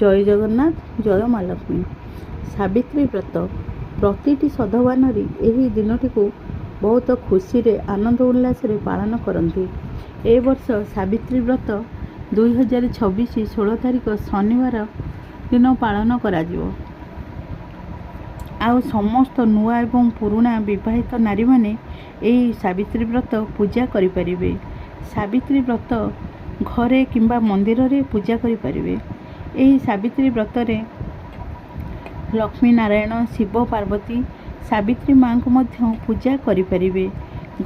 ଜୟ ଜଗନ୍ନାଥ, ଜୟ ମା ଲକ୍ଷ୍ମୀ। ସାବିତ୍ରୀ ବ୍ରତ ପ୍ରତିଟି ସଧବାନରୀ ଏହି ଦିନଟିକୁ ବହୁତ ଖୁସିରେ ଆନନ୍ଦ ଉଲ୍ଲାସରେ ପାଳନ କରନ୍ତି। ଏ ବର୍ଷ ସାବିତ୍ରୀ ବ୍ରତ 2026 16 ତାରିଖ ଶନିବାର ଦିନ ପାଳନ କରାଯିବ। ଆଉ ସମସ୍ତ ନୂଆ ଏବଂ ପୁରୁଣା ବିବାହିତ ନାରୀମାନେ ଏହି ସାବିତ୍ରୀ ବ୍ରତ ପୂଜା କରିପାରିବେ। ସାବିତ୍ରୀ ବ୍ରତ ଘରେ କିମ୍ବା ମନ୍ଦିରରେ ପୂଜା କରିପାରିବେ। ଏହି ସାବିତ୍ରୀ ବ୍ରତରେ ଲକ୍ଷ୍ମୀ ନାରାୟଣ, ଶିବ, ପାର୍ବତୀ, ସାବିତ୍ରୀ ମାଙ୍କୁ ମଧ୍ୟ ପୂଜା କରିପାରିବେ।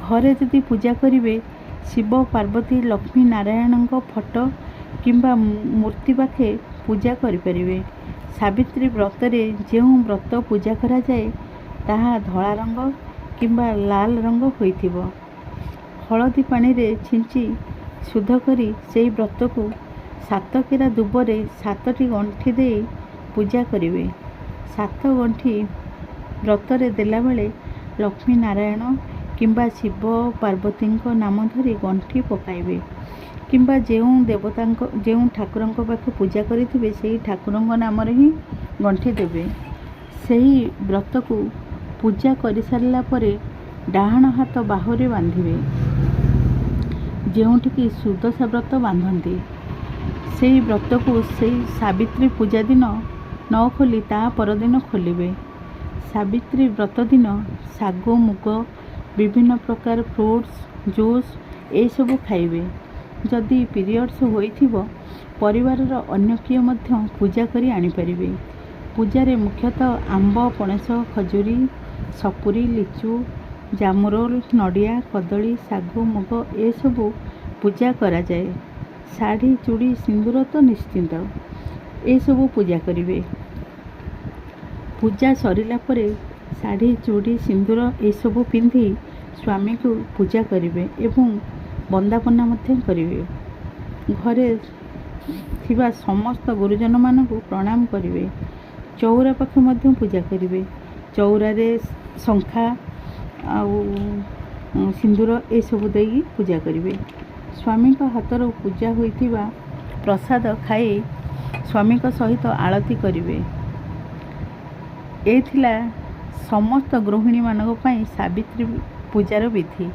ଘରେ ଯଦି ପୂଜା କରିବେ, ଶିବ, ପାର୍ବତୀ, ଲକ୍ଷ୍ମୀ ନାରାୟଣଙ୍କ ଫଟୋ କିମ୍ବା ମୂର୍ତ୍ତି ପାଖେ ପୂଜା କରିପାରିବେ। ସାବିତ୍ରୀ ବ୍ରତରେ ଯେଉଁ ବ୍ରତ ପୂଜା କରାଯାଏ ତାହା ଧଳା ରଙ୍ଗ କିମ୍ବା ଲାଲ ରଙ୍ଗ ହୋଇଥିବ। ହଳଦୀ ପାଣିରେ ଛିଞ୍ଚି ଶୁଦ୍ଧ କରି ସେହି ବ୍ରତକୁ 7 କିରା ଦୁବରେ 7ଟି ଗଣ୍ଠି ଦେଇ ପୂଜା କରିବେ। 7 ଗଣ୍ଠି ବ୍ରତରେ ଦେଲାବେଳେ ଲକ୍ଷ୍ମୀ ନାରାୟଣ କିମ୍ବା ଶିବ ପାର୍ବତୀଙ୍କ ନାମ ଧରି ଗଣ୍ଠି ପକାଇବେ କିମ୍ବା ଯେଉଁ ଠାକୁରଙ୍କ ପାଖେ ପୂଜା କରିଥିବେ ସେହି ଠାକୁରଙ୍କ ନାମରେ ହିଁ ଗଣ୍ଠି ଦେବେ। ସେହି ବ୍ରତକୁ ପୂଜା କରିସାରିଲା ପରେ ଡାହାଣ ହାତ ବାହୁରେ ବାନ୍ଧିବେ, ଯେଉଁଠିକି ସୁଦଶା ବ୍ରତ ବାନ୍ଧନ୍ତି। ସେହି ବ୍ରତକୁ ସେହି ସାବିତ୍ରୀ ପୂଜା ଦିନ ନ ଖୋଲି ତା ପରଦିନ ଖୋଲିବେ। ସାବିତ୍ରୀ ବ୍ରତ ଦିନ ଶାଗ, ମୁଗ, ବିଭିନ୍ନ ପ୍ରକାର ଫ୍ରୁଟ୍ସ, ଜୁସ୍ ଏସବୁ ଖାଇବେ। ଯଦି ପିରିୟଡ଼୍ସ ହୋଇଥିବ, ପରିବାରର ଅନ୍ୟ କିଏ ମଧ୍ୟ ପୂଜା କରି ଆଣିପାରିବେ। ପୂଜାରେ ମୁଖ୍ୟତଃ ଆମ୍ବ, ପଣସ, ଖଜୁରୀ, ସପୁରୀ, ଲିଚୁ, ଜାମୁରୋଲ, ନଡ଼ିଆ, କଦଳୀ, ଶାଗ, ମୁଗ ଏସବୁ ପୂଜା କରାଯାଏ। ଶାଢ଼ୀ, ଚୁଡ଼ି, ସିନ୍ଦୁର ତ ନିଶ୍ଚିନ୍ତ ଏସବୁ ପୂଜା କରିବେ। ପୂଜା ସରିଲା ପରେ ଶାଢ଼ୀ, ଚୁଡ଼ି, ସିନ୍ଦୁର ଏସବୁ ପିନ୍ଧି ସ୍ୱାମୀଙ୍କୁ ପୂଜା କରିବେ ଏବଂ ବନ୍ଦାପନା ମଧ୍ୟ କରିବେ। ଘରେ ଥିବା ସମସ୍ତ ଗୁରୁଜନମାନଙ୍କୁ ପ୍ରଣାମ କରିବେ। ଚଉରା ପାଖେ ମଧ୍ୟ ପୂଜା କରିବେ। ଚଉରାରେ ଶଙ୍ଖା ଆଉ ସିନ୍ଦୁର ଏସବୁ ଦେଇକି ପୂଜା କରିବେ। ସ୍ୱାମୀଙ୍କ ହାତରୁ ପୂଜା ହୋଇଥିବା ପ୍ରସାଦ ଖାଇ ସ୍ୱାମୀଙ୍କ ସହିତ ଆଳତୀ କରିବେ। ଏ ଥିଲା ସମସ୍ତ ଗୃହିଣୀମାନଙ୍କ ପାଇଁ ସାବିତ୍ରୀ ପୂଜାର ବିଧି।